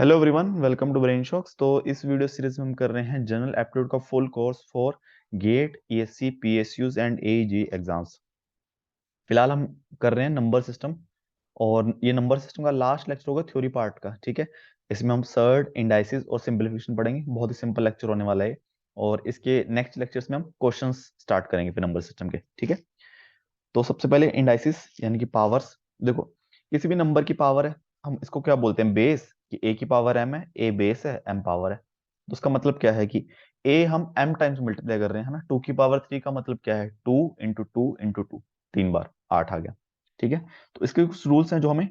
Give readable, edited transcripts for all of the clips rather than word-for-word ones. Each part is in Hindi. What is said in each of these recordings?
Hello everyone, welcome to brain shocks. तो इस वीडियो सीरीज में हम कर रहे हैं जनरल एप्टीट्यूड का full course for GATE, ESC, PSUs and AEG exams. फिलहाल हम कर रहे हैं नंबर सिस्टम, और ये नंबर सिस्टम का लास्ट लेक्चर होगा थ्योरी पार्ट का। ठीक है, इसमें हम सर्ड, इंडाइसिस और सिंपलीफिकेशन पढ़ेंगे। बहुत ही सिंपल लेक्चर होने वाला है, और इसके नेक्स्ट लेक्चर्स में हम क्वेश्चंस स्टार्ट करेंगे फिर नंबर सिस्टम के। ठीक है, तो सबसे पहले इंडाइसिस यानी कि पावर्स। देखो, किसी भी नंबर की पावर है, हम इसको क्या बोलते हैं? बेस। कि ए की पावर एम है, ए बेस है, एम पावर है। तो उसका मतलब क्या है कि ए हम एम टाइम्स मल्टीप्लाई कर रहे हैं, है ना। 2 की पावर 3 का मतलब क्या है? 2 × 2 × 2, 3 बार 8 आ गया। ठीक है, तो इसके कुछ रूल्स हैं जो हमें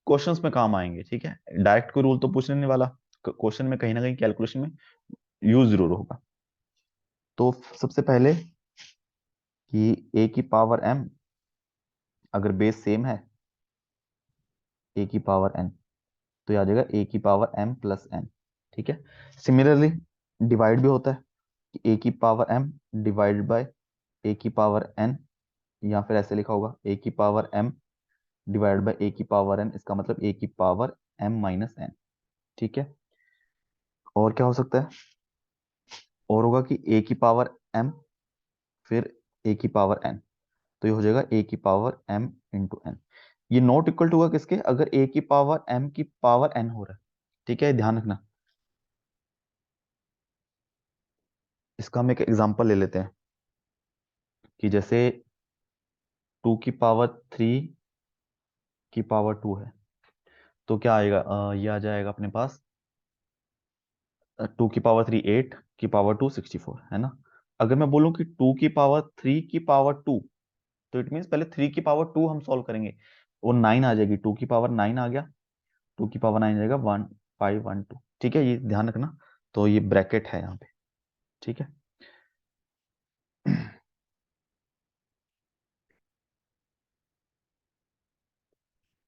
क्वेश्चंस में काम आएंगे। ठीक है, डायरेक्ट कोई रूल तो पूछने नहीं वाला, क्वेश्चन में कहीं ना कहीं कैलकुलेशन में यूज जरूर होगा। तो सबसे पहले कि ए की पावर एम अगर बेस सेम है ए की पावर एन, तो ये आ जाएगा ए की पावर एम प्लस एन। ठीक है, सिमिलरली डिवाइड भी होता है कि ए की पावर एम डिवाइडेड बाय ए की पावर एन, या फिर ऐसे लिखा होगा ए की पावर एम डिवाइडेड बाय ए की पावर एन, इसका मतलब ए की पावर एम माइनस एन। ठीक है, और क्या हो सकता है? और होगा कि ए की पावर एम फिर ए की पावर एन, तो ये हो जाएगा ए की पावर एम इंटू एन। ये नॉट इक्वल टू होगा किसके? अगर ए की पावर एम की पावर एन हो रहा है। ठीक है, ध्यान रखना। इसका हम एक एग्जांपल ले लेते हैं कि जैसे 2 की पावर 3 की पावर 2 है, तो क्या आएगा? ये आ जाएगा अपने पास 2 की पावर 3 8 की पावर 2 64, है ना। अगर मैं बोलूं कि 2 की पावर 3 की पावर 2, तो इट मीन्स पहले 3 की पावर 2 हम सॉल्व करेंगे, वो 9 आ जाएगी। 2 की पावर 9 आ गया, 2 की पावर 9 आ जाएगा 1512। ठीक है, ये ध्यान रखना। तो ये ब्रैकेट है यहाँ पे। ठीक है,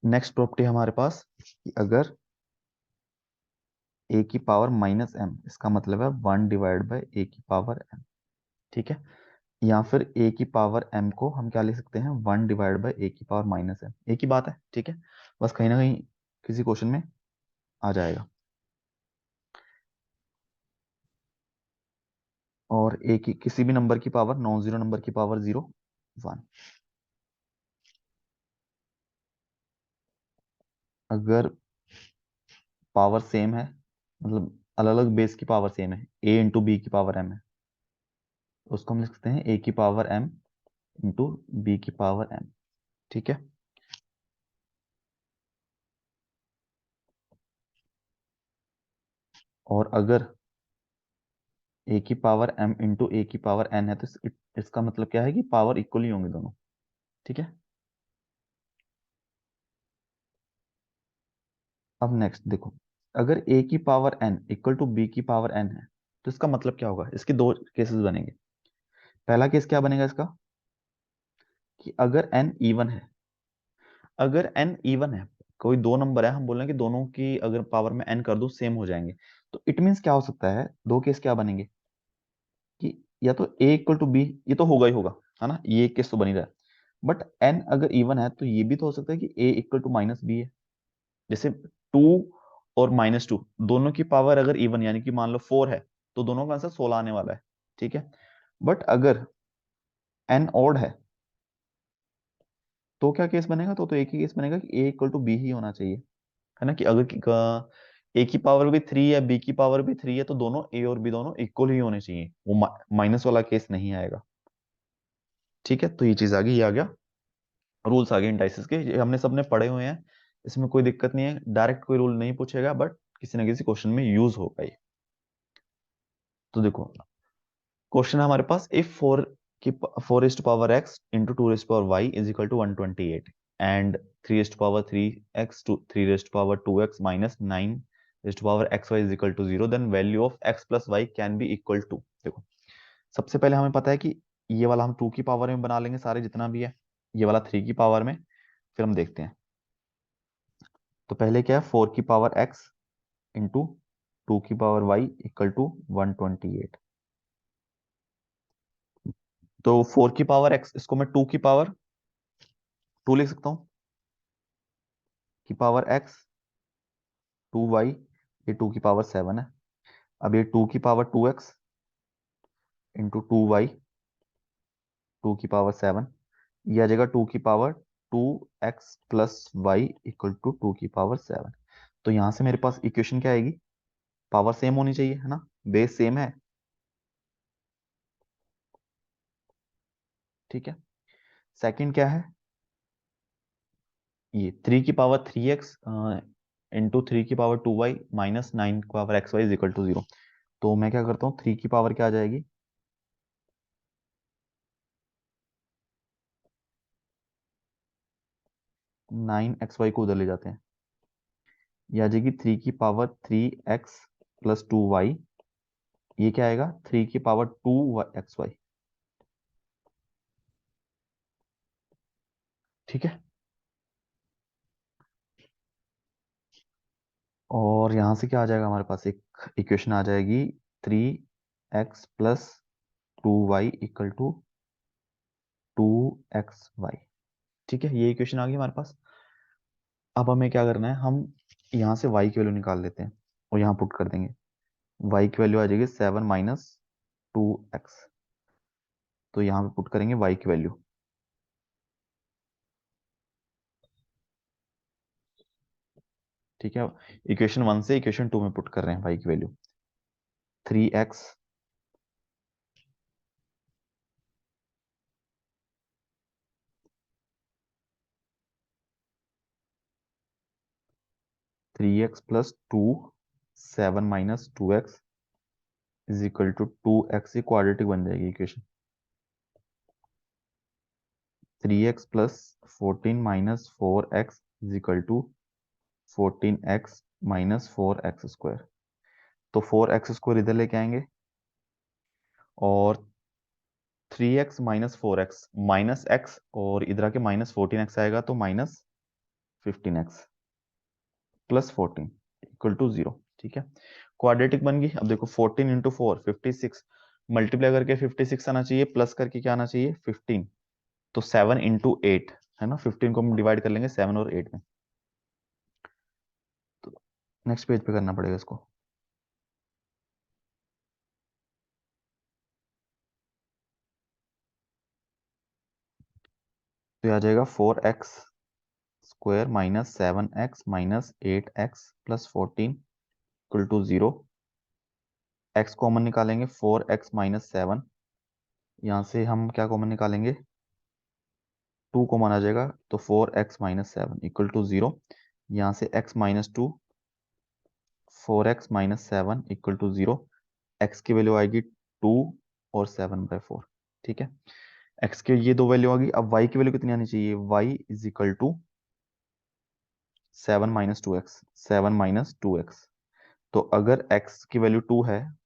नेक्स्ट प्रॉपर्टी हमारे पास कि अगर ए की पावर माइनस एम, इसका मतलब है 1/, ए की पावर एम। ठीक है, या फिर ए की पावर एम को हम क्या लिख सकते हैं? 1/, ए की पावर माइनस एम। एक ही बात है। ठीक है, बस कहीं ना कहीं किसी क्वेश्चन में आ जाएगा। और ए की किसी भी नंबर की पावर, नॉन जीरो नंबर की पावर 0 1। अगर पावर सेम है, मतलब अलग अलग बेस की पावर सेम है, ए इंटू बी की पावर एम है, तो उसको हम लिख सकते हैं ए की पावर एम इंटू बी की पावर एम। ठीक है, और अगर ए की पावर एम इंटू ए की पावर एन है, तो इसका मतलब क्या है कि पावर इक्वल ही होंगे दोनों। ठीक है, अब नेक्स्ट देखो, अगर ए की power N equal to B की पावर एन है, तो इसका मतलब क्या होगा? इसके दो केसेस बनेंगे। पहला केस क्या बनेगा इसका? कि अगर एन इवन है, अगर एन इवन है, कोई दो नंबर है, हम बोल रहे हैं कि दोनों की अगर पावर में एन कर दो सेम हो जाएंगे, तो इट मीन्स क्या हो सकता है? दो केस क्या बनेंगे कि या तो ए इक्वल टू बी, ये तो होगा ही होगा, है ना, ये एक केस तो बन ही रहा है। बट एन अगर इवन है, तो ये भी तो हो सकता है कि ए इक्वल टू माइनस बी है। जैसे 2 और -2 दोनों की पावर अगर इवन, यानी कि मान लो 4 है, तो दोनों का आंसर 16 आने वाला है। ठीक है, बट अगर एन ऑड है, तो क्या केस बनेगा? तो एक ही केस बनेगा कि ए इक्वल टू बी ही होना चाहिए, है ना। कि अगर ए की पावर भी 3 है, बी की पावर भी 3 है, तो दोनों ए और बी दोनों इक्वल ही होने चाहिए, वो माइनस वाला केस नहीं आएगा। ठीक है, तो ये चीज आ गई, ये आ गया, रूल्स आ गए इंडाइसिस के, ये हमने सबने पढ़े हुए हैं, इसमें कोई दिक्कत नहीं है। डायरेक्ट कोई रूल नहीं पूछेगा, बट किसी ना किसी क्वेश्चन में यूज होगा ये। तो देखो, क्वेश्चन है हमारे पास, इफ 4 की 4 into 2 is equal to 128, and 3 to 3 minus 9 is equal to 0, then value of x plus Y can be equal to. देखो, सबसे पहले हमें पता है कि ये वाला हम 2 की पावर में बना लेंगे सारे जितना भी है, ये वाला 3 की पावर में, फिर हम देखते हैं। तो पहले क्या है? 4 की पावर x इंटू 2 की पावर y इक्वल टू 128। तो 4 की पावर x, इसको मैं 2 लिख सकता हूँ, की पावर x 2y ये 2 की पावर 7 है। अब ये 2 की पावर 2x इंटू 2y 2 की पावर 7, ये आ जाएगा 2 की power 2x plus y equal to 2 की पावर 7। तो यहां से मेरे पास इक्वेशन क्या आएगी, पावर सेम होनी चाहिए है ना, बेस सेम है, ठीक है। सेकंड क्या है, ये 3 की पावर 3x इंटू 3 की पावर 2y माइनस 9 की power xy is equal to 0। तो मैं क्या करता हूँ, 3 की पावर क्या आ जाएगी, 9xy को उधर ले जाते हैं, ये आ जाएगी 3 की पावर 3x प्लस 2y, ये क्या आएगा 3 की पावर 2xy, ठीक है। और यहां से क्या आ जाएगा, हमारे पास एक इक्वेशन आ जाएगी 3x plus 2y equal to 2xy, ठीक है। ये इक्वेशन आ गई हमारे पास। अब हमें क्या करना है, हम यहाँ से y की वैल्यू निकाल लेते हैं और यहाँ पुट कर देंगे। y की वैल्यू आ जाएगी 7 - 2x, तो यहाँ पे पुट करेंगे y की वैल्यू, ठीक है। इक्वेशन 1 से इक्वेशन 2 में पुट कर रहे हैं y की वैल्यू, 3x 3x प्लस 2 7 - 2x is equal to 2x, ही क्वाड्रेटिक बन जाएगी equation. 3x plus 14 - 4x is equal to 14x - 4x square. तो 4x स्क्वायर इधर लेके आएंगे और 3x - 4x माइनस एक्स और इधर आके -14x आएगा, तो -15x प्लस 14 इक्वल टू 0, ठीक है। क्वाड्रेटिक बन गई। अब देखो 14 इंटू 4 56, मल्टीप्लाई करके 56 आना चाहिए, प्लस करके क्या आना चाहिए 15, तो 7 × 8 है ना, 15 को हम डिवाइड कर लेंगे 7 और 8 में, तो नेक्स्ट पेज पे करना पड़ेगा इसको। तो आ जाएगा 4x² minus 7x minus 8x plus 14 equal to 0। x common निकालेंगे, 4x - 7, यहाँ से हम क्या कॉमन निकालेंगे, 2 कॉमन आ जाएगा, तो 4x - 7 इक्वल टू 0। यहाँ से x - 2, 4x - 7 equal to 0। x की वैल्यू आएगी 2 और 7/4, ठीक है। x की ये दो वैल्यू आ गई। अब y की वैल्यू कितनी आनी चाहिए, y is equal to 7 - 2x, 7 - 2x। तो अगर x की वैल्यू 2 है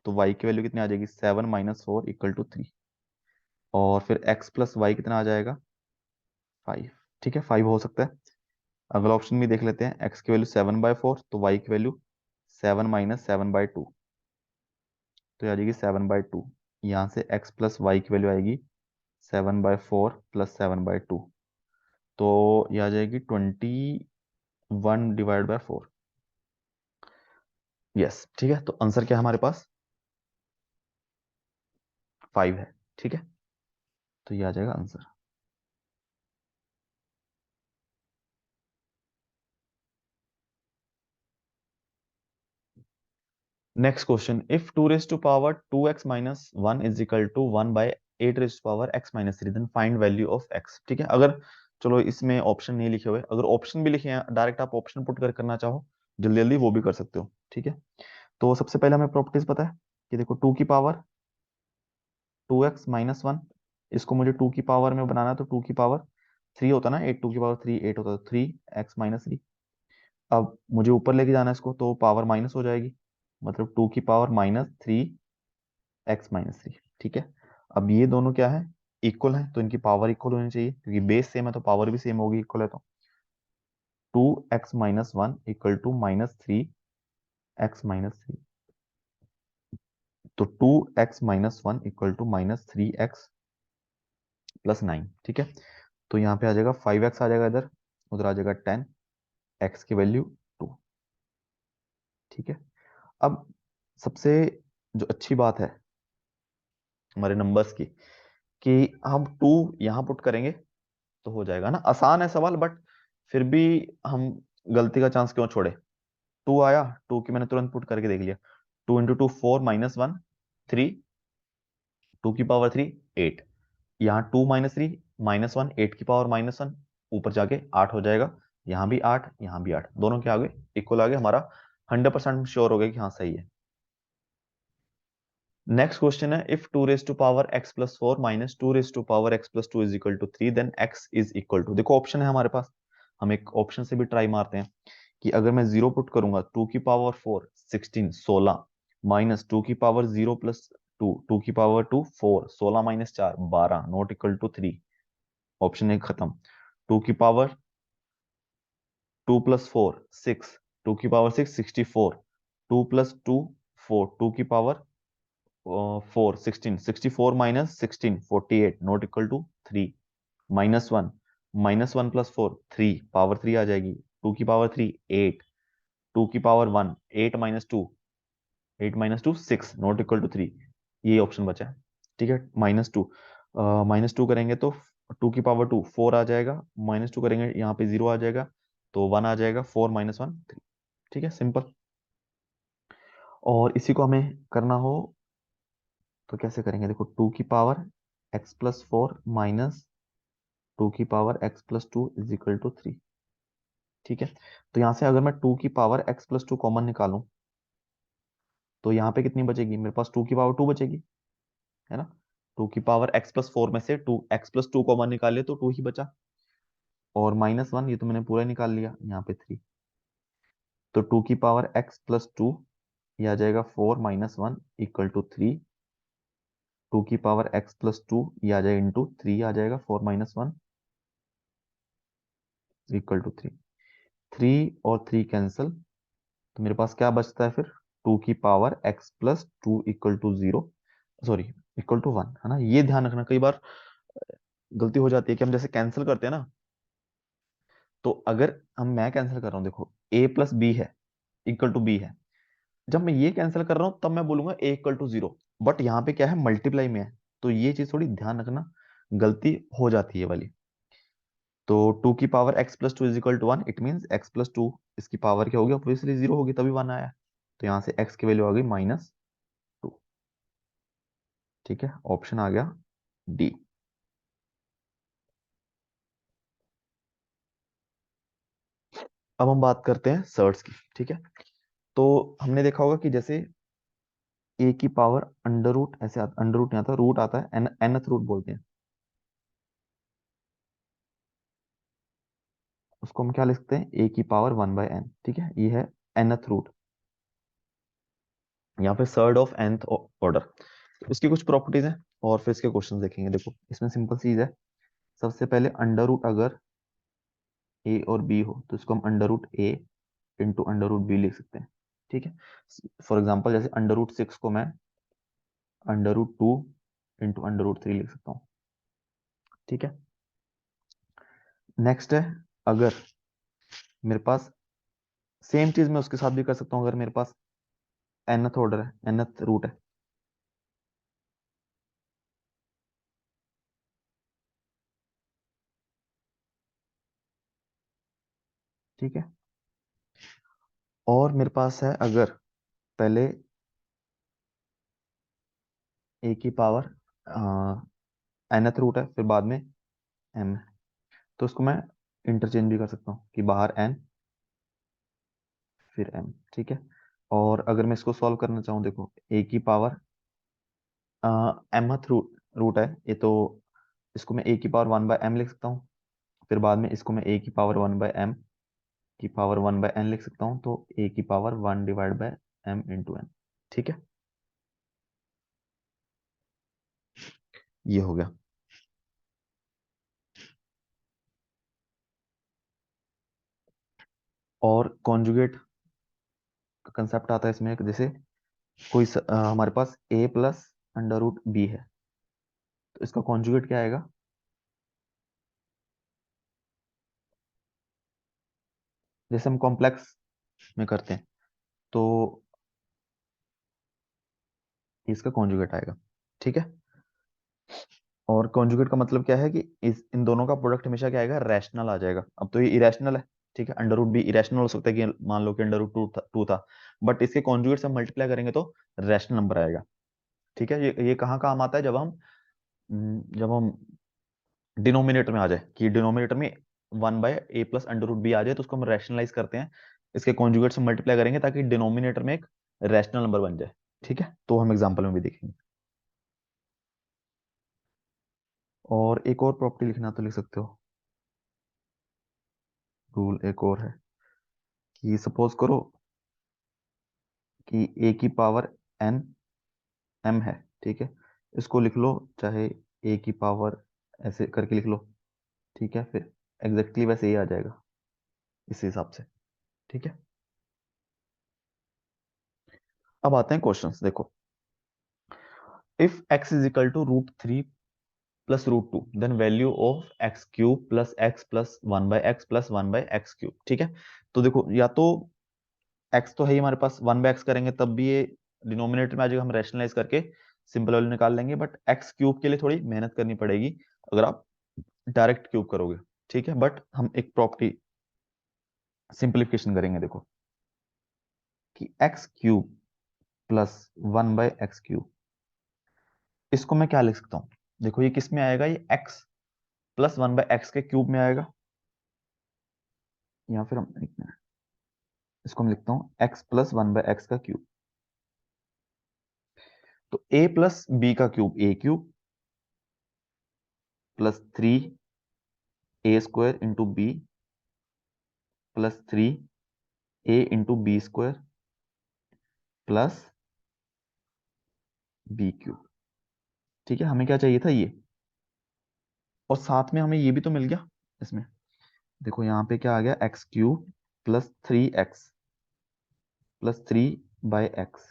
तो y की वैल्यू कितनी आ जाएगी, 7 - 4 इक्वल टू 3, और फिर x प्लस वाई कितना आ जाएगा 5, ठीक है। 5 हो सकता है। अगला ऑप्शन भी देख लेते हैं, x की वैल्यू 7/4 तो y की वैल्यू 7 - 7/2, तो ये आ जाएगी 7/2। यहाँ से x प्लस वाई की वैल्यू आएगी 7/4 प्लस 7/2, तो ये आ जाएगी 21/4। यस, ठीक है। तो आंसर क्या है हमारे पास, 5 है, ठीक है। तो ये आ जाएगा answer. Next question, if 2 raised to power 2x - 1 is equal to 1/8 raised to power x - 3, then find value of x, ठीक है। अगर चलो इसमें ऑप्शन नहीं लिखे हुए, अगर ऑप्शन भी लिखे हैं डायरेक्ट आप ऑप्शन पुट कर करना चाहो जल्दी जल्दी वो भी कर सकते हो, ठीक है। तो सबसे पहले हमें प्रॉपर्टीज पता है कि देखो 2 की पावर 2x - 1, इसको मुझे 2 की पावर में बनाना है, तो 2 की पावर 3 होता ना, 8 2 की पावर 3 8 होता, तो 3x - 3। अब मुझे ऊपर लेके जाना है इसको, तो पावर माइनस हो जाएगी, मतलब 2 की पावर -3x - 3, ठीक है। अब ये दोनों क्या है, इक्वल है, तो इनकी पावर इक्वल होनी चाहिए, क्योंकि बेस सेम है तो पावर भी सेम होगी, इक्वल है तो 2x - 1 इक्वल टू -3x - 3, तो 2x - 1 इक्वल टू -3x + 9, ठीक है। तो यहाँ पे आ जाएगा 5x आ जाएगा इधर, उधर आ जाएगा 10, x की वैल्यू 2, ठीक है। अब सबसे जो अच्छी बात है हमारे नंबर्स की, कि हम 2 यहां पुट करेंगे तो हो जाएगा ना। आसान है सवाल, बट फिर भी हम गलती का चांस क्यों छोड़े। 2 आया, 2 की मैंने तुरंत पुट करके देख लिया। 2 × 2 4 -1 3, 2 की पावर 3 8। यहाँ 2 - 3 -1 8 की पावर -1, ऊपर जाके 8 हो जाएगा। यहाँ भी 8, यहाँ भी 8, दोनों के आगे इक्वल आ गए। हमारा 100% श्योर हो गया कि हाँ सही है। नेक्स्ट क्वेश्चन है, if 2 raised to power x + 4 - 2 raised to power x + 2 is equal to 3, then x is equal to. देखो ऑप्शन है हमारे पास, हम एक ऑप्शन से भी ट्राई मारते हैं कि अगर मैं 0 पुट करूंगा, 2 की पावर 4 16 16 माइनस 2 की पावर 0 + 2 2 की power 2 4 16 - 4 12 not equal to 3। Option एक खत्म। 2 + 4 6, 2 की पावर 6 64, 2 + 2 4 2 की power 4 16 64 - 16 48 not equal to 3। -1 -1 + 4 3, power 3 आ जाएगी। 2 की पावर 3 8, 2 की पावर 1 8 - 2 8 - 2 6 नॉट इक्वल टू 3। ये ऑप्शन बचा है। ठीक है, -2 -2 करेंगे तो 2 की पावर 2 4 आ जाएगा, -2 करेंगे यहाँ पे 0 आ जाएगा, तो 1 आ जाएगा। 4 - 1 3। ठीक है, सिंपल। और इसी को हमें करना हो तो कैसे करेंगे, देखो 2 की पावर x + 4 माइनस 2 की power x + 2 is equal to 3। ठीक है, तो यहां से अगर मैं 2 की पावर x + 2 कॉमन निकालूं तो यहाँ पे कितनी बचेगी, मेरे पास 2 की पावर 2 बचेगी, है ना। 2 की पावर x + 4 में से 2x + 2 कॉमन निकाले तो 2 ही बचा, और -1 ये तो मैंने पूरा निकाल लिया, यहाँ पे 3। तो 2 की पावर x + 2 ये आ जाएगा 4 - 1 इक्वल टू 3। 2 की पावर x + 2 ये आ जाएगा इंटू 3 आ जाएगा, 4 - 1 इक्वल टू 3। 3 और 3 कैंसिल, तो मेरे पास क्या बचता है फिर, 2 की power x + 2 equal to 0, sorry equal to 1, है ना। ये ध्यान रखना, कई बार गलती हो जाती है कि हम जैसे कैंसिल करते हैं ना, तो अगर मैं कैंसिल कर रहा हूँ, देखो a + b है इक्वल टू b है, जब मैं ये कैंसिल कर रहा हूँ तब मैं बोलूंगा a इक्वल टू 0, बट यहाँ पे क्या है, मल्टीप्लाई में है, तो ये चीज थोड़ी ध्यान रखना, गलती हो जाती है वाली। तो 2 की power x + 2 is equal to 1, it mean x + 2 इसकी पावर क्या होगी, ऑब्वियसली 0 होगी, तभी 1 आया। तो यहाँ से x की वैल्यू आ गई -2। ठीक है, ऑप्शन आ गया डी। अब हम बात करते हैं सर्ट्स की। ठीक है, तो हमने देखा होगा कि जैसे a की पावर ऐसे अंडर रूट नहीं आता, रूट आता है, nth रूट बोलते हैं उसको, हम क्या लिख सकते हैं, a की पावर 1/n। ठीक है, ये है nth रूट, यहाँ पे सर्ड ऑफ nth ऑर्डर। उसकी कुछ प्रॉपर्टीज हैं और फिर इसके क्वेश्चन देखेंगे। देखो इसमें सिंपल चीज है, सबसे पहले अंडर रूट अगर a और b हो तो इसको हम √a इंटू √b लिख सकते हैं। ठीक है, फॉर एग्जाम्पल जैसे √6 को मैं √2 इंटू √3 लिख सकता हूँ। ठीक है, नेक्स्ट है, अगर मेरे पास सेम चीज मैं उसके साथ भी कर सकता हूँ, अगर मेरे पास nth ऑर्डर है, nth रूट है। ठीक है, और मेरे पास है अगर पहले a की पावर nth रूट है, फिर बाद में m है, तो उसको मैं इंटरचेंज भी कर सकता हूँ कि बाहर n फिर m। ठीक है, और अगर मैं इसको सॉल्व करना चाहूँ, देखो a की पावर mth रूट रूट है ये, तो इसको मैं a की पावर 1/m लिख सकता हूँ, फिर बाद में इसको मैं a की पावर 1/m की पावर 1/n लिख सकता हूँ, तो a की पावर 1/m ठीक है, ये हो गया। और कॉन्जुगेट का कंसेप्ट आता है इसमें, जैसे हमारे पास a + √b है, तो इसका कॉन्जुगेट क्या आएगा, जैसे हम कॉम्प्लेक्स में करते हैं, तो इसका कॉन्जुगेट आएगा। ठीक है, और कॉन्जुगेट का मतलब क्या है कि इन दोनों का प्रोडक्ट हमेशा क्या आएगा, रैशनल आ जाएगा। अब तो ये इरेशनल है, ठीक है, अंडर रूट भी इरेशनल हो सकता है कि मान लो कि अंडर रूट टू था, बट इसके कॉन्जुगेट से मल्टीप्लाई करेंगे तो रैशनल नंबर आएगा। ठीक है, ये कहाँ काम आता है, जब हम डिनोमिनेटर में आ जाए, कि डिनोमिनेटर में 1/a+√b आ जाए, तो उसको हम रैशनलाइज करते हैं, इसके कॉन्जुगेट से मल्टीप्लाई करेंगे ताकि डिनोमिनेटर में एक रैशनल नंबर बन जाए। ठीक है, तो हम एग्जांपल में भी देखेंगे। और एक और प्रॉपर्टी लिखना तो लिख सकते हो, रूल एक और है कि सपोज करो कि a की पावर n m है, ठीक है, इसको लिख लो चाहे a की पावर ऐसे करके लिख लो, ठीक है, फिर एग्जैक्टली वैसे ही आ जाएगा इस हिसाब से। ठीक है, अब आते हैं क्वेश्चंस। देखो, if x is equal to √3 plus √2 then value of x cube plus x plus 1/x plus 1/x cube. ठीक है, तो देखो, या तो x तो है ही हमारे पास, 1/x करेंगे तब भी ये डिनोमिनेटर में आ जाएगा, हम रैशनलाइज करके सिंपल वैल्यू निकाल लेंगे, बट एक्स क्यूब के लिए थोड़ी मेहनत करनी पड़ेगी अगर आप डायरेक्ट क्यूब करोगे। ठीक है, बट हम एक प्रॉपर्टी सिंप्लीफिकेशन करेंगे। देखो कि x cube plus 1/x cube, इसको मैं क्या लिख सकता हूँ, देखो ये किस में आएगा, ये x प्लस 1/x के क्यूब में आएगा, या फिर हम एक मिनट, इसको मैं लिखता हूँ x प्लस 1/x का क्यूब। तो a प्लस b का cube a cube plus 3a² into b plus 3a into b square plus b cube. ठीक है, हमें क्या चाहिए था, ये, और साथ में हमें ये भी तो मिल गया इसमें। देखो यहाँ पे क्या आ गया, x cube plus 3x plus 3/x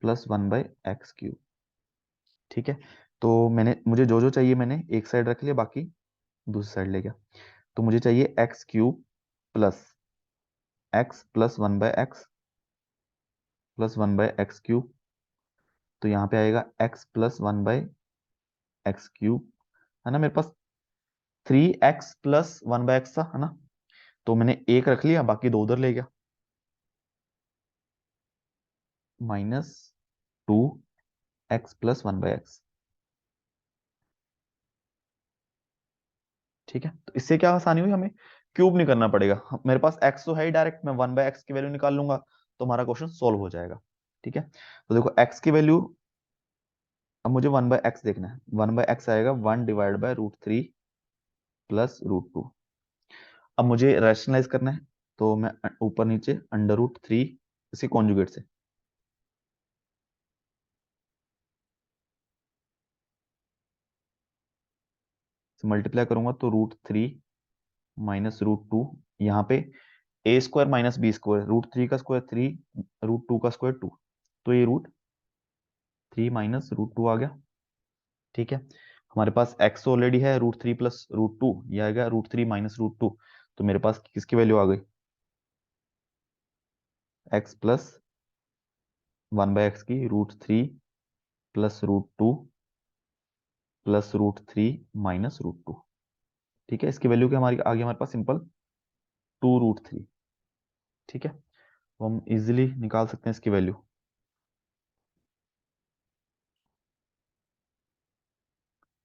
plus 1/x cube. ठीक है, तो मुझे जो जो चाहिए मैंने एक साइड रख लिया, बाकी दूसरी साइड ले गया। तो मुझे चाहिए x cube plus x plus 1/x plus 1/x cube, तो यहाँ पे आएगा x प्लस 1/x क्यूब, है ना, मेरे पास 3x प्लस 1/x था, है ना, तो मैंने एक रख लिया, बाकी दो उधर ले गया, -2x प्लस 1/x। ठीक है, तो इससे क्या आसानी हुई, हमें क्यूब नहीं करना पड़ेगा, मेरे पास x तो है ही, डायरेक्ट मैं 1/x की वैल्यू निकाल लूंगा, तो हमारा क्वेश्चन सोल्व हो जाएगा। ठीक है, तो देखो x की वैल्यू, अब मुझे 1/x देखना है, 1/x आएगा 1/√3 प्लस √2। अब मुझे रैशनलाइज करना है, तो मैं ऊपर नीचे √3 इसके कॉन्जुगेट से मल्टीप्लाई करूंगा, तो √3 माइनस √2, यहाँ पे a² माइनस b², √3 का स्क्वायर 3, √2 का स्क्वायर 2, तो ये √3 माइनस √2 आ गया। ठीक है, हमारे पास x ऑलरेडी है, √3 प्लस √2, ये आ गया √3 माइनस √2, तो मेरे पास किसकी वैल्यू आ गई, x प्लस 1/x की √3 प्लस √2 प्लस √3 माइनस √2। ठीक है, इसकी वैल्यू क्या हमारी आ गई, हमारे पास सिंपल 2√3। ठीक है, तो हम इजिली निकाल सकते हैं इसकी वैल्यू,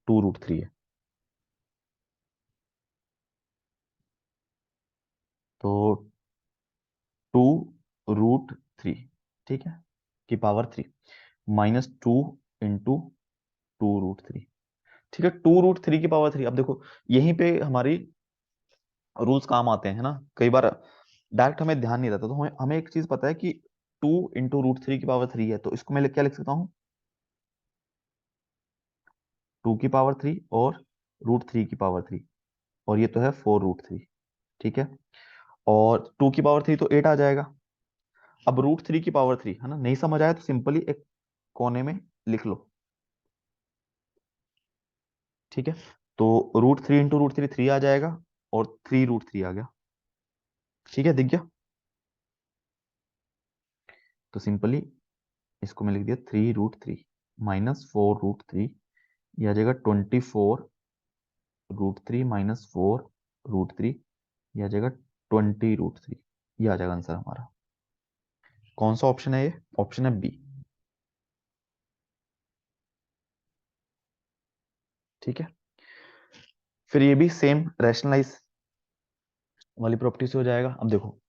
2√3 है, तो 2√3, ठीक है, की पावर 3 -2 इंटू 2√3। ठीक है, 2√3 की पावर 3। अब देखो, यहीं पे हमारी रूल्स काम आते हैं, है ना, कई बार डायरेक्ट हमें ध्यान नहीं रहता, तो हमें एक चीज पता है कि 2 इंटू √3 की पावर 3 है, तो इसको मैं क्या लिख सकता हूँ, 2 की पावर 3 और √3 की पावर 3, और ये तो है 4√3। ठीक है, और 2 की पावर 3 तो 8 आ जाएगा। अब √3 की पावर 3, है ना, नहीं समझ आया तो सिंपली एक कोने में लिख लो। ठीक है, तो √3 इंटू √3 3 आ जाएगा, और 3√3 आ गया। ठीक है, दिख गया। तो सिंपली इसको मैं लिख दिया 3√3 माइनस 4√3, यह आ जाएगा 24√3 माइनस 4√3, यह आ जाएगा 20√3। ये आ जाएगा आंसर हमारा। कौन सा ऑप्शन है ये? ऑप्शन है बी। ठीक है, फिर ये भी सेम रैशनलाइज वाली प्रॉपर्टी से हो जाएगा। अब देखो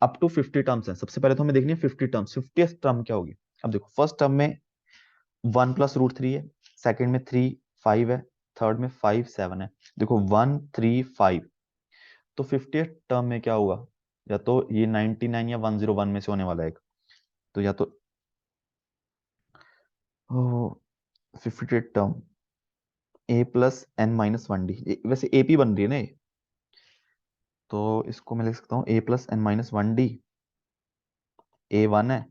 अप टू 50 टर्म्स है। सबसे पहले तो हमें देखनी है 50 टर्म्स। 50th टर्म क्या होगी? अब देखो फर्स्ट टर्म में 1 + √3 है, सेकंड में 3 5 है, थर्ड में 5 7 है। देखो 1 3 5, तो 50th टर्म में क्या होगा? या तो ये 99 या 101 में से होने वाला है एक। तो या तो 50th टर्म a+n-1d, वैसे AP बन रही है ना ये, तो इसको मैं लिख सकता हूँ a+n-1d। A1 है,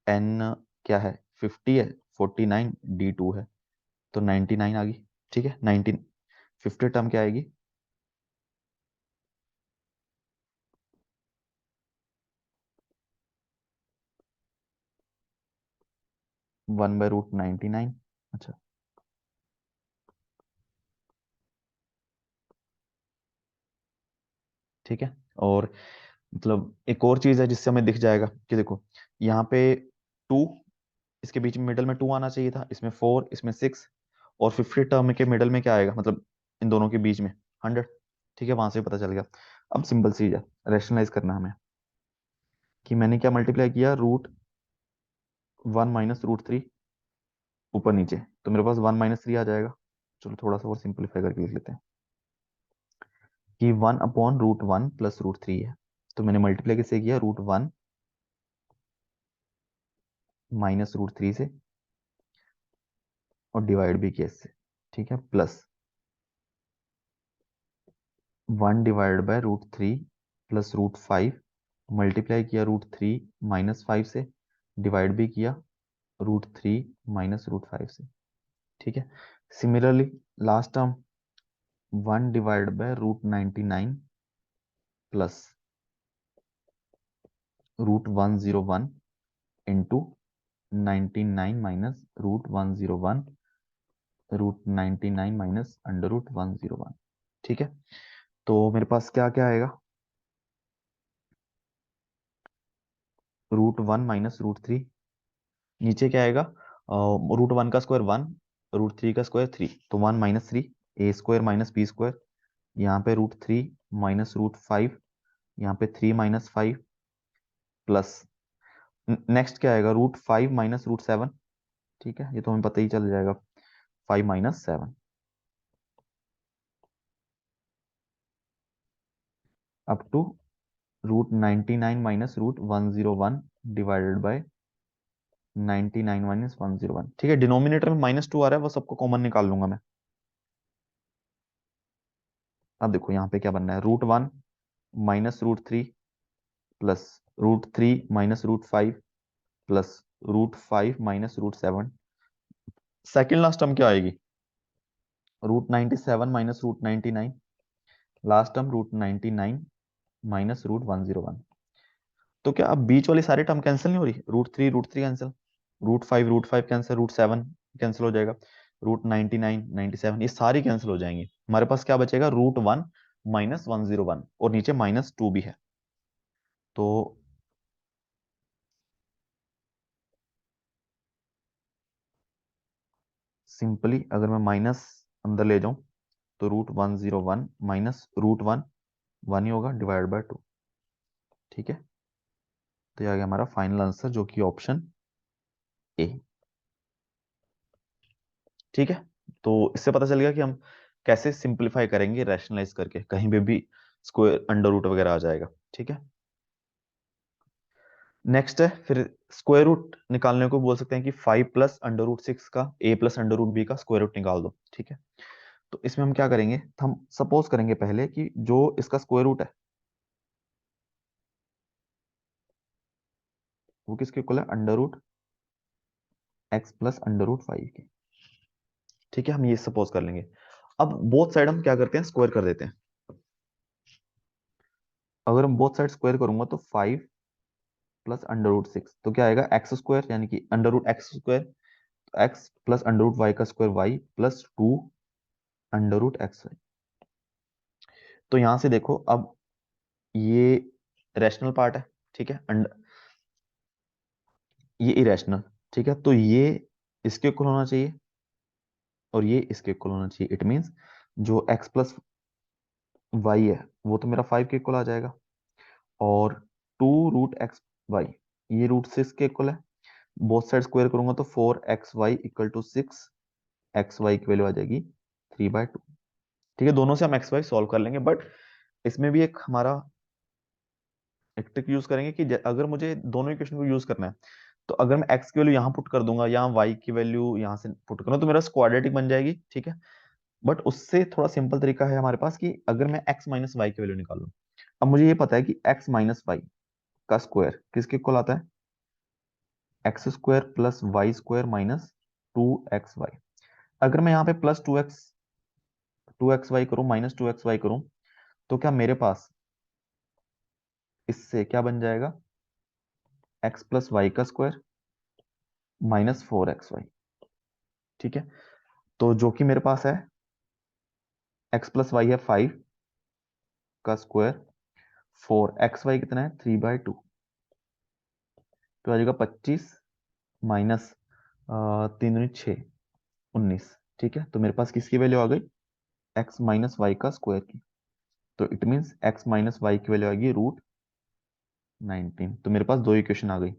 n क्या है 50 है, 49, D2 है, तो 99 आ गई। ठीक है, 19 50 टर्म क्या आएगी? 1/√99। अच्छा, ठीक है। और मतलब एक और चीज है जिससे हमें दिख जाएगा कि देखो यहाँ पे 2, इसके बीच में मिडल में 2 आना चाहिए था, इसमें 4, इसमें 6, और 50 टर्म के मिडल में क्या आएगा, मतलब इन दोनों के बीच में 100। ठीक है, वहां से पता चल गया। अब सिंपल चीज है, रेशनलाइज करना हमें कि मैंने क्या मल्टीप्लाई किया, √1 माइनस √3 ऊपर नीचे, तो मेरे पास 1 - 3 आ जाएगा। चलो थोड़ा सा और सिंपलीफाई करके लिख लेते हैं कि 1/√1 + √3 है। तो मैंने मल्टीप्लाई किससे किया? √1 माइनस √3 से, और डिवाइड भी किया इससे। ठीक है, प्लस 1/√3 + √5, मल्टीप्लाई किया √3 - 5 से, डिवाइड भी किया √3 - √5 से। ठीक है, similarly last term 1/√99 plus √101 into 99 minus √101, √99 minus √101। ठीक है, तो मेरे पास क्या क्या आएगा? √1 माइनस √3, नीचे क्या आएगा? √1 का स्क्वायर 1, √3 का स्क्वायर 3, तो 1 - 3, a² - b²। यहाँ पे √3 माइनस √5, यहाँ पे 3 - 5, प्लस नेक्स्ट क्या आएगा? √5 माइनस √7। ठीक है, ये तो हमें पता ही चल जाएगा, 5 - 7 up to √99 minus √101 divided by 99 minus 101। ठीक है, डिनोमिनेटर में -2 आ रहा है, वो सबको कॉमन निकाल लूंगा मैं। अब देखो यहाँ पे क्या बनना है, √1 minus √3 plus √3 minus √5 plus √5 minus √7। Second last term क्या आएगी? √97 माइनस √99, लास्ट टर्म √99 माइनस √101। तो क्या अब बीच वाली सारी टर्म कैंसिल नहीं हो रही? √3 कैंसिल, √5 कैंसिल, √7 कैंसिल हो जाएगा, √99 97 ये सारी कैंसिल हो जाएंगी। हमारे पास क्या बचेगा? √1 माइनस 101, और नीचे -2 भी है। तो सिंपली अगर मैं माइनस अंदर ले जाऊं, तो √101 माइनस √1 1 ही होगा, डिवाइड बाय 2। ठीक है, तो ये आ गया हमारा फाइनल आंसर, जो कि ऑप्शन ए। ठीक है, तो इससे पता चल गया कि हम कैसे सिंपलीफाई करेंगे रैशनलाइज करके, कहीं पे भी स्क्वायर अंडर रूट वगैरह आ जाएगा। ठीक है, नेक्स्ट है फिर स्क्वायर रूट निकालने को बोल सकते हैं कि 5 + √6 का a + √b का स्क्वायर रूट निकाल दो। ठीक है, तो इसमें हम क्या करेंगे, तो हम सपोज करेंगे पहले कि जो इसका स्क्वायर रूट है वो किसके इक्वल है? √x + √5 के। ठीक है, हम ये सपोज कर लेंगे। अब बोथ साइड हम क्या करते हैं, स्क्वायर कर देते हैं। अगर हम बोथ साइड स्क्वायर करूंगा तो 5 प्लस अंडर रूट सिक्स, तो क्या आएगा एक्स स्क्वायर यानी कि under root x square, x plus under root y का square y plus two under root x y. तो यहां से देखो अब ये रैशनल पार्ट है, ठीक है, ये इरेशनल, ठीक है, तो ये इसके इक्वल होना चाहिए और ये इसके इक्वल होना चाहिए। इट मींस जो x प्लस वाई है वो तो मेरा 5 के इक्वल आ जाएगा, और 2 रूट एक्स वाई ये रूट 6 के इक्वल है। बोथ साइड स्क्वायर करूंगा तो 4xy equal to 6, x y की वैल्यू आ जाएगी 3/2। ठीक है, दोनों से हम एक्स वाई सॉल्व कर लेंगे, बट इसमें भी एक हमारा एक ट्रिक यूज करेंगे कि अगर मुझे दोनों इक्वेशन को यूज करना है, तो अगर मैं x की वैल्यू यहाँ पुट कर दूंगा या y की वैल्यू यहाँ से पुट करूँ तो मेरा क्वाड्रेटिक बन जाएगी, ठीक है। बट उससे थोड़ा सिंपल तरीका है हमारे पास कि अगर मैं x माइनस वाई की वैल्यू निकाल लूं। अब मुझे ये पता है कि x माइनस वाई का स्क्वायर किसके इक्वल आता है, x square plus y square minus 2xy। अगर मैं यहाँ पे प्लस 2xy करूं माइनस 2xy करूं, तो क्या मेरे पास इससे क्या बन जाएगा, x प्लस वाई का स्क्वायर माइनस 4xy। ठीक है, तो जो कि मेरे पास है x प्लस वाई है 5 का स्क्वायर, 4xy कितना है 3/2, तो आ जाएगा 25 माइनस 3 दूनी 6 19। ठीक है, तो मेरे पास किसकी वैल्यू आ गई, x माइनस वाई का स्क्वायर की। तो it means x minus y की वैल्यू आ गई √19। तो मेरे पास दो इक्वेशन आ गई।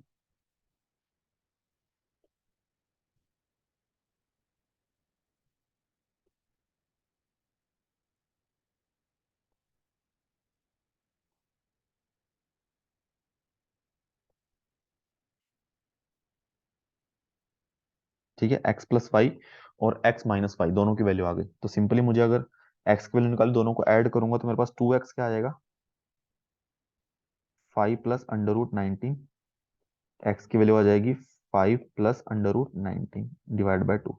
ठीक है, x प्लस वाई और x माइनस वाई दोनों की वैल्यू आ गई। तो सिंपली मुझे अगर x की वैल्यू निकाली, दोनों को ऐड करूंगा तो मेरे पास 2x क्या आ जाएगा, 5 प्लस अंडर √19, x की वैल्यू आ जाएगी 5 plus under √19 divide by 2।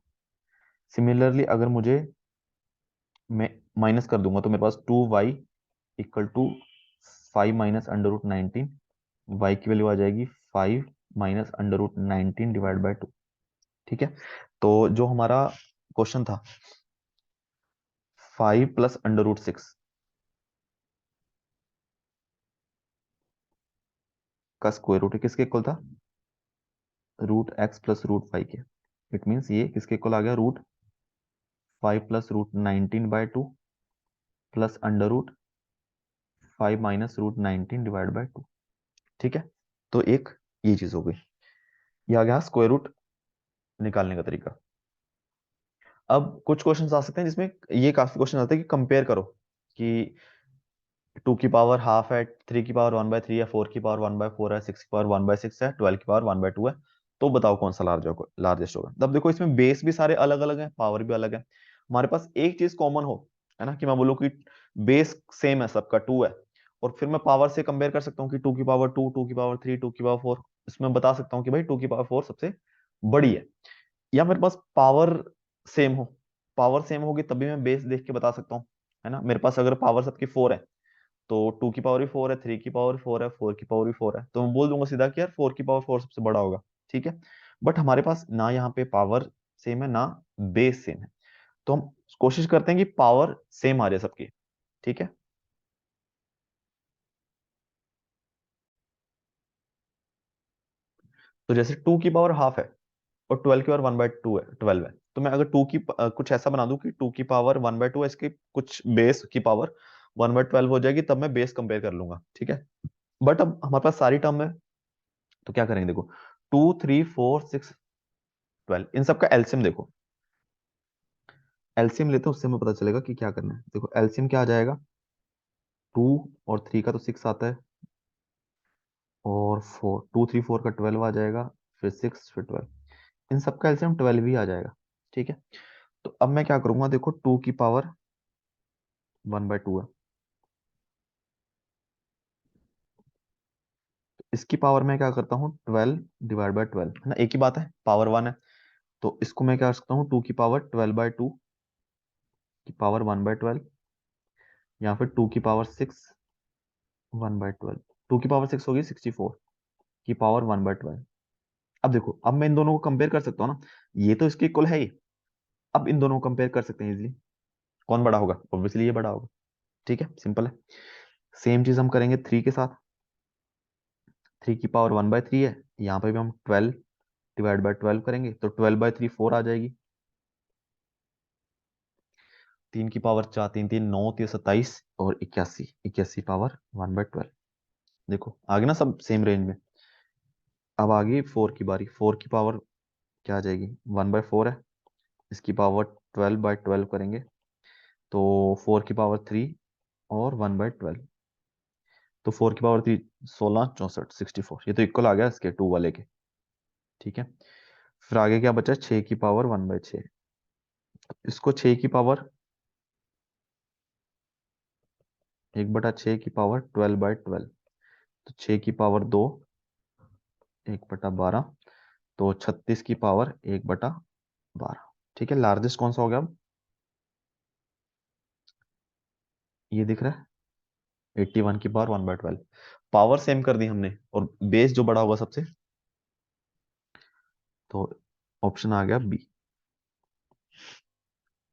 Similarly अगर मुझे मैं माइनस कर दूंगा तो मेरे पास 2y equal to 5 minus under √19, y की वैल्यू आ जाएगी 5 माइनस अंडर √19 डिवाइड बाय 2। ठीक है, तो जो हमारा क्वेश्चन था 5 प्लस अंडर √6 का स्क्वायर रूट किसके इक्वल था, √x प्लस √5 के। इट मीन्स ये किसके इक्वल आ गया, √5 plus √19/2 plus under √5 minus √19 divide by 2। ठीक है, तो एक ये चीज हो गई, ये आ गया स्क्वायर रूट निकालने का तरीका। अब कुछ क्वेश्चंस आ सकते हैं जिसमें ये काफी क्वेश्चन आते हैं कि कंपेयर करो कि 2 की पावर ½ है, 3 की पावर 1/3 है, 4 की पावर 1/4 है, 6 की पावर 1/6 है, 12 की पावर 1/2 है, तो बताओ कौन सा लार्जेस्ट होगा। तब देखो इसमें बेस भी सारे अलग अलग हैं, पावर भी अलग है। हमारे पास एक चीज कॉमन हो, है ना, कि मैं बोलूँ कि बेस सेम है, सबका 2 है, और फिर मैं पावर से कंपेयर कर सकता हूँ कि 2 की पावर 2, 2 की पावर 3, 2 की पावर 4, इसमें बता सकता हूँ कि भाई 2 की पावर 4 सबसे बड़ी है। या मेरे पास पावर सेम हो, पावर सेम होगी तभी मैं बेस देख के बता सकता हूँ, है ना। मेरे पास अगर पावर सबकी 4 है तो 2 की पावर भी 4 है, 3 की पावर भी 4 है, 4 की पावर भी 4 है, तो मैं बोल दूंगा सीधा कि यार 4 की पावर 4 सबसे बड़ा होगा। ठीक है, बट हमारे पास ना यहाँ पे पावर सेम है ना बेस सेम है, तो हम कोशिश करते हैं कि पावर सेम आ जाए सबकी। ठीक है, तो जैसे 2 की पावर ½ है और 12 की पावर 1/2 है, 12 है, तो मैं अगर कुछ ऐसा बना दूं कि 2 की पावर 1/2 है, इसकी कुछ बेस की पावर 1/12 हो जाएगी, तब मैं बेस कंपेयर कर लूंगा। ठीक है, बट अब हमारे पास सारी टर्म है, तो क्या करेंगे, देखो 2 3 4 6 12 इन सबका एलसीएम देखो, एलसीएम लेते हैं, उससे हमें पता चलेगा कि क्या करना है। देखो एलसीएम क्या आ जाएगा, 2 और 3 का तो 6 आता है, और 2 3 4 का 12 आ जाएगा, फिर 6 फिर 12, इन सबका एलसीएम 12 ही आ जाएगा। ठीक है, तो अब मैं क्या करूंगा, देखो 2 की पावर 1/2 है, इसकी पावर में क्या करता हूँ 12 डिवाइड बाय 12, है ना, एक ही बात है, पावर 1 है, तो इसको मैं क्या कर सकता हूँ 2 की पावर 12/2 की पावर 1/12, या फिर 2 की पावर 6 1/12, 2 की पावर 6 होगी 64, की पावर 1/12। अब देखो, अब मैं इन दोनों को कंपेयर कर सकता हूँ ना, ये तो इसके इक्वल है ही। अब इन दोनों को कंपेयर कर सकते हैं इजीली। कौन बड़ा होगा? ऑब्वियसली ये बड़ा होगा। ठीक है, सिंपल है। सेम चीज हम करेंगे 3 के साथ। 3 की पावर 1/3 है, यहाँ पे भी हम 12 डिवाइड बाय 12 करेंगे तो 12/3 4 आ जाएगी। 3 की पावर 4, 3 3 9, 27 और 81, 81 पावर 1/12। देखो आ गए ना सब सेम रेंज में। अब आ गई 4 की बारी। 4 की पावर क्या आ जाएगी? 1/4 है, इसकी पावर 12/12 करेंगे तो 4 की पावर 3 और 1/12। तो 4 की पावर 3 16, 64, 64, ये तो इक्वल आ गया इसके 2 वाले के। ठीक है, फिर आगे क्या बचा? 6 की पावर 1/6। इसको 6 की पावर 1/6 की पावर 12/12, तो 6 की पावर 2 1/12, तो 36 की पावर 1/12। ठीक है, लार्जेस्ट कौन सा हो गया अब? ये दिख रहा है 81 की पावर 1/12। पावर सेम कर दी हमने और बेस जो बड़ा होगा सबसे, तो ऑप्शन आ गया बी।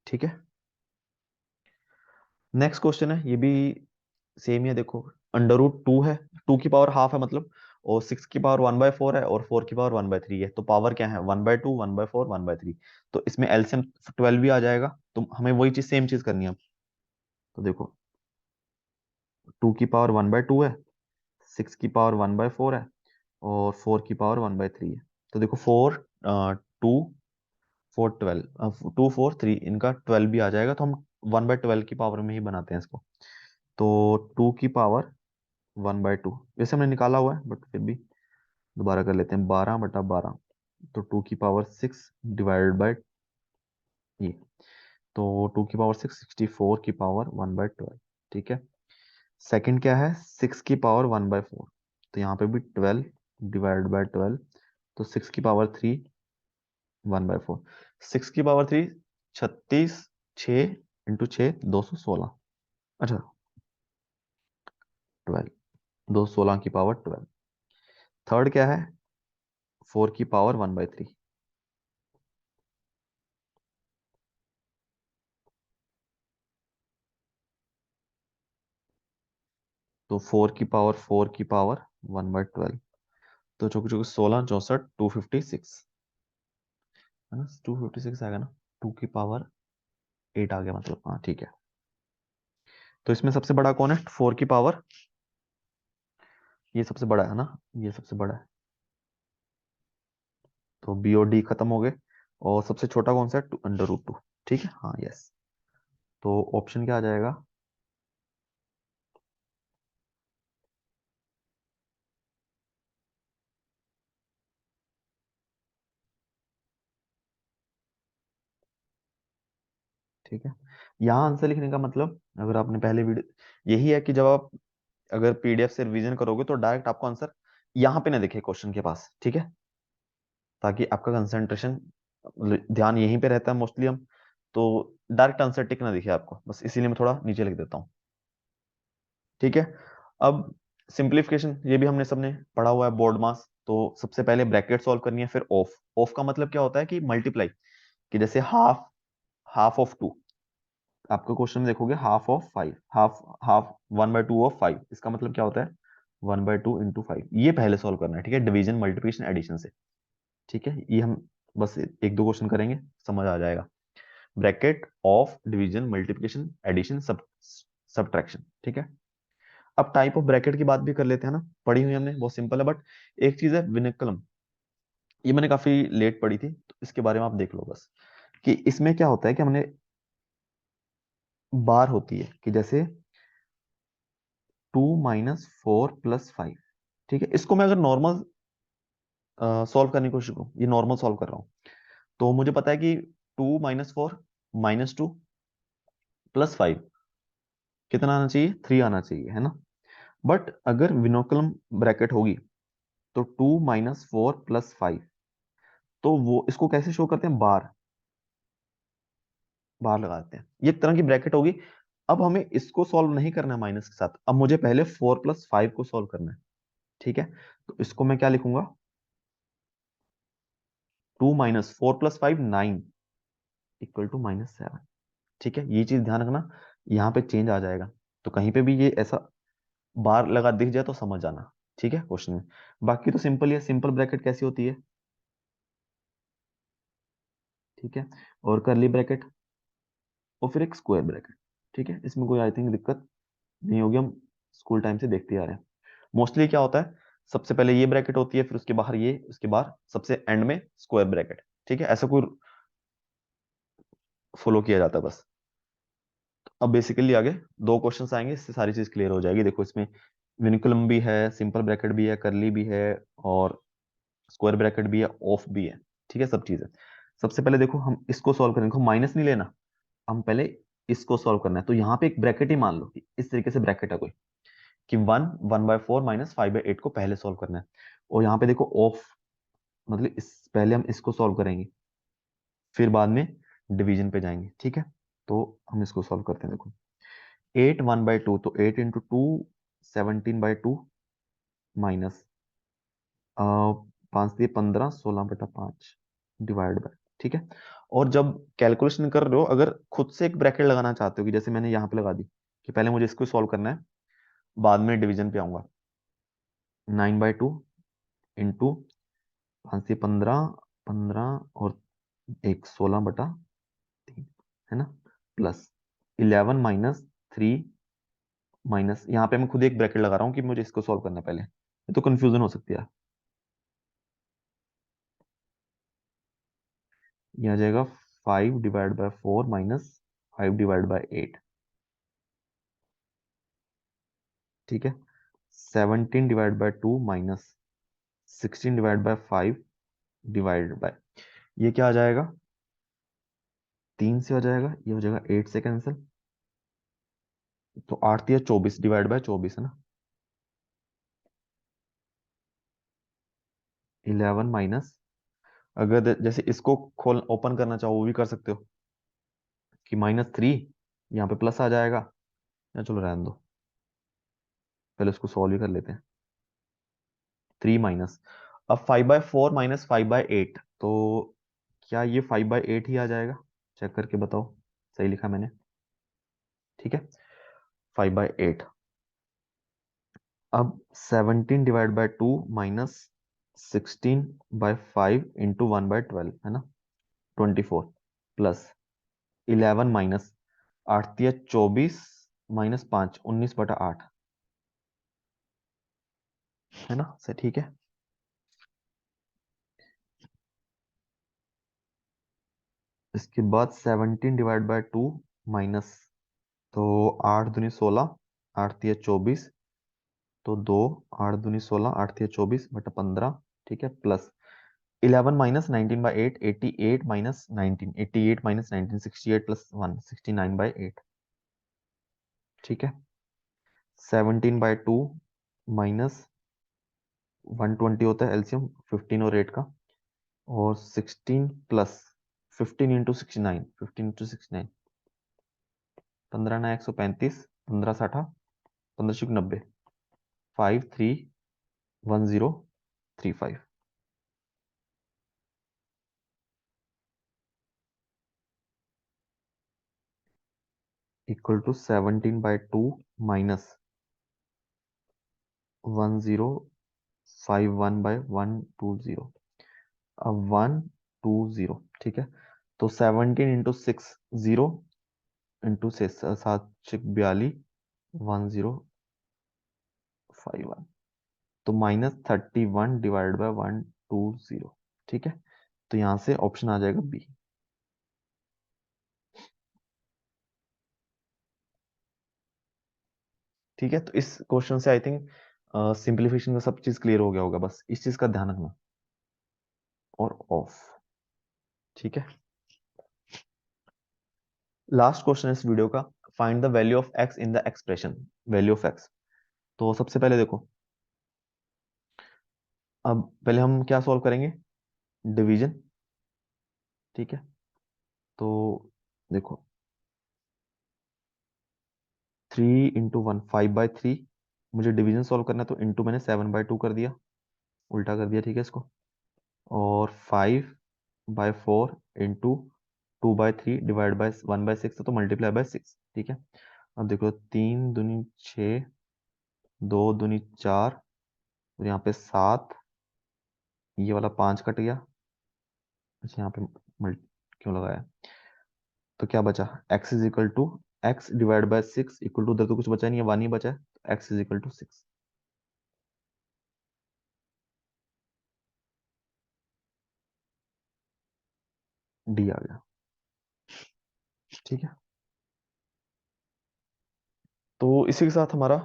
ठीक है, नेक्स्ट क्वेश्चन है, ये भी सेम ही है। देखो, √2 है, 2 की पावर हाफ है मतलब, और 6 की पावर 1/4 है, और 4 की पावर 1/3 है। तो पावर क्या है? 1/2, 1/4, 1/3। तो इसमें एलसीएम 12 भी आ जाएगा, तो हमें वही चीज, सेम चीज करनी है अब। तो देखो, 2 की पावर 1/2 है, 6 की पावर 1/4 है, और 4 की पावर 1/3 है। तो देखो 4 2 4 12, 2 4 3, इनका 12 भी आ जाएगा, तो हम 1/12 की पावर में ही बनाते हैं इसको। तो 2 की पावर 1/2, वैसे हमने निकाला हुआ है बट फिर भी दोबारा कर लेते हैं। 12/12, तो 2 की पावर 6 डिवाइडेड बाय ये, तो 2 की पावर 6, 64 की पावर 1/12। ठीक है, सेकंड क्या है? 6 की पावर 1/4, तो यहाँ पे भी 12 डिवाइडेड बाय 12, तो 6 की पावर 3 1/4। 6 की पावर 3 36, 6 इंटू 6 216। अच्छा, 12, 216 की पावर 12। थर्ड क्या है? 4 की पावर 1/3, तो 4 की पावर 1/12, तो चौके चौके 16, 64, 256 है ना, 256 आएगा ना। 2 की पावर 8 आ गया मतलब, हाँ ठीक है। तो इसमें सबसे बड़ा कौन है? 4 की पावर, ये सबसे बड़ा है ना, ये सबसे बड़ा है। तो बी और डी खत्म हो गए, और सबसे छोटा कौन सा है? √2। ठीक है, हाँ यस। तो ऑप्शन क्या आ जाएगा? ठीक है, यहाँ आंसर लिखने का मतलब, अगर आपने पहले वीडियो, यही है कि जब आप अगर पीडीएफ से रिवीजन करोगे तो डायरेक्ट आपको आंसर यहाँ पे ना दिखे क्वेश्चन के पास। ठीक है, ताकि आपका कंसंट्रेशन, ध्यान यहीं पे रहता है मोस्टली हम, तो डायरेक्ट आंसर टिक ना दिखे आपको, बस इसीलिए मैं थोड़ा नीचे लिख देता हूँ। ठीक है, अब सिंप्लीफिकेशन, ये भी हमने सबने पढ़ा हुआ है, बोर्ड मास। तो सबसे पहले ब्रैकेट सॉल्व करनी है, फिर ऑफ। ऑफ का मतलब क्या होता है? कि मल्टीप्लाई, कि जैसे हाफ, हाफ ऑफ 2, आपके क्वेश्चन में देखोगे half of 5, half half 1/2 of 5, इसका मतलब क्या होता है? 1/2 इंटू 5। ये पहले सॉल्व करना है, ठीक है, डिवीजन मल्टीप्लिकेशन एडिशन से। ठीक है, ये हम बस एक दो क्वेश्चन करेंगे, समझ आ जाएगा। Bracket of division multiplication addition subtraction. ठीक है, अब टाइप ऑफ ब्रैकेट की बात भी कर लेते हैं ना, पढ़ी हुई हमने, बहुत सिंपल है। बट एक चीज है विनक्लम, ये मैंने काफी लेट पढ़ी थी, तो इसके बारे में आप देख लो बस, कि इसमें क्या होता है कि हमने बार होती है, कि जैसे 2 - 4 + 5। ठीक है, इसको मैं अगर नॉर्मल सॉल्व करने की कोशिश करूँ, ये नॉर्मल सॉल्व कर रहा हूँ, तो मुझे पता है कि 2 - 4 -2 +5 कितना आना चाहिए? 3 आना चाहिए, है ना। बट अगर विनोकुलम ब्रैकेट होगी, तो 2 - 4 + 5, तो वो इसको कैसे शो करते हैं? बार, बार लगाते हैं, ये एक तरह की ब्रैकेट होगी। अब हमें इसको सॉल्व नहीं करना है माइनस के साथ, अब मुझे पहले 4 + 5 को सॉल्व करना है। ठीक है, तो इसको मैं क्या लिखूंगा, 2 माइनस 4 + 5 9 इक्वल टू -7। ठीक है, ये चीज ध्यान रखना, यहाँ पे चेंज आ जाएगा, तो कहीं पे भी ये ऐसा बार लगा दिख जाए तो समझ जाना। ठीक है, क्वेश्चन में बाकी तो सिंपल है। सिंपल ब्रैकेट कैसी होती है, ठीक है, और करली ब्रैकेट और फिर एक स्क्वायर ब्रैकेट। ठीक है, इसमें कोई आई थिंक दिक्कत नहीं होगी, हम स्कूल टाइम से देखते आ रहे हैं। मोस्टली क्या होता है, सबसे पहले ये ब्रैकेट होती है, फिर उसके बाहर ये, उसके बाद सबसे एंड में स्क्वायर ब्रैकेट। ठीक है, ऐसा कोई फॉलो किया जाता है बस। अब बेसिकली आगे दो क्वेश्चंस आएंगे, इससे सारी चीज क्लियर हो जाएगी। देखो इसमें विनिकुलम भी है, सिंपल ब्रैकेट भी है, करली भी है, और स्क्वायर ब्रैकेट भी है, ऑफ भी है। ठीक है, सब चीजें। सबसे पहले देखो हम इसको सॉल्व करेंगे, देखो माइनस नहीं लेना, हम पहले इसको सॉल्व करना है। तो यहाँ पे एक ब्रैकेट ही मान लो कि इस तरीके से ब्रैकेट है कोई, कि 1 1/4 -5/8 को पहले सॉल्व करना है। और यहाँ पे देखो ऑफ, मतलब इस पहले हम इसको सॉल्व करेंगे, फिर बाद में डिवीजन पे जाएंगे। ठीक है, तो हम इसको सॉल्व करते हैं। देखो 8 1/2, तो 8 × 2 17/2 माइनस 5 × 3 = 15 16/5 डिवाइड बाय। ठीक है, और जब कैलकुलेशन कर रहे हो, अगर खुद से एक ब्रैकेट लगाना चाहते हो, कि जैसे मैंने यहाँ पे लगा दी कि पहले मुझे इसको सॉल्व करना है, बाद में डिवीजन पे आऊंगा, 9/2 इंटू 5 से 15, 15 और एक 16/3, है ना, प्लस 11 - 3 माइनस, यहाँ पे मैं खुद एक ब्रैकेट लगा रहा हूँ कि मुझे इसको सॉल्व करना है पहले, ये तो कंफ्यूजन हो सकती है। ये आ जाएगा 5/4 -5/8। ठीक है, 17/2 -16/5 डिवाइडेड बाय, ये क्या आ जाएगा, 3 से हो जाएगा, ये हो जाएगा 8 से कैंसिल, तो 8 या 24 डिवाइड बाय 24, है ना, 11 माइनस, अगर जैसे इसको खोल ओपन करना चाहो वो भी कर सकते हो, कि -3, यहाँ पे प्लस आ जाएगा, या चलो रहने दो, पहले इसको सॉल्व ही कर लेते हैं। 3 अब 5/4 -5/8, तो क्या ये 5/8 ही आ जाएगा, चेक करके बताओ, सही लिखा मैंने। ठीक है, 5/8। अब 17/2 -16/5 इंटू 1/12, है ना, 24, प्लस 11 माइनस 8 × 3 = 24 -5 19/8, है ना, से ठीक है। इसके बाद 17/2 माइनस, तो 8 दूनी 16, 8 × 3 = 24, तो 2, 8 दूनी 16, 8 × 3 = 24/15। ठीक है, प्लस 11 -19/8 88 -19 88 -19 68 + 1 69/8। ठीक है, 17/2 माइनस 120 होता है एलसीएम 15 और 8 का, और 16 प्लस 15 × 69, 15 × 69, 15 × 9 = 135, 15 × 60, 15 × 90, 531035 इक्वल टू 17/2 माइनस 1051/120, अब 120। ठीक है, तो 17 × 6 0 इंटू से 7 × 6 = 42 1051, तो -31/120। ठीक है, तो यहां से ऑप्शन आ जाएगा बी। ठीक है, तो इस क्वेश्चन से आई थिंक सिंप्लीफिकेशन का सब चीज क्लियर हो गया होगा, बस इस चीज का ध्यान रखना, और ऑफ। ठीक है, लास्ट क्वेश्चन इस वीडियो का, find the value of x in the expression, value of x. तो सबसे पहले देखो, अब पहले हम क्या सॉल्व करेंगे, डिवीजन। ठीक है, तो देखो 3 × 1 5/3, मुझे डिवीजन सॉल्व करना है, तो इंटू मैंने 7/2 कर दिया, उल्टा कर दिया, ठीक है इसको। और 5/4 इंटू 2/3 डिवाइड बाय 1/6 तो मल्टीप्लाई बाय 6, ठीक है। अब देखो 3 दूनी 6, 2 दूनी 4, और यहाँ पे 7, ये वाला 5 कट गया। अच्छा यहाँ पे मल्टी क्यों लगाया, तो क्या बचा, x is equal to x divide by 6 equal to, उधर तो कुछ बचा नहीं है, 1 ही बचा है, तो x is equal to 6, D आ गया, ठीक है। तो इसी के साथ हमारा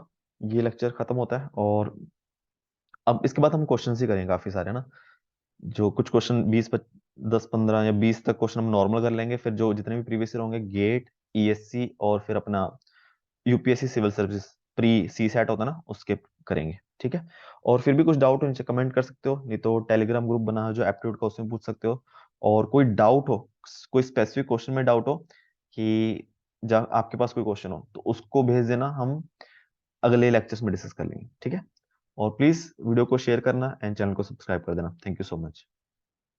ये लेक्चर खत्म होता है, और अब इसके बाद हम क्वेश्चन ही करेंगे काफी सारे ना, जो कुछ क्वेश्चन 10 15 या 20 तक क्वेश्चन हम नॉर्मल कर लेंगे, फिर जो जितने भी प्रीवियस ईयर होंगे गेट, ईएससी और फिर अपना यूपीएससी सिविल सर्विस प्री सी सेट होता है ना, उसके करेंगे, ठीक है। और फिर भी कुछ डाउट हो नीचे कमेंट कर सकते हो, नहीं तो टेलीग्राम ग्रुप बना है जो एप्टीट्यूड का, उसमें पूछ सकते हो। और कोई डाउट हो, कोई स्पेसिफिक क्वेश्चन में डाउट हो, कि जब आपके पास कोई क्वेश्चन हो तो उसको भेज देना, हम अगले लेक्चर्स में डिस्कस कर लेंगे, ठीक है। और प्लीज वीडियो को शेयर करना एंड चैनल को सब्सक्राइब कर देना। Thank you so much.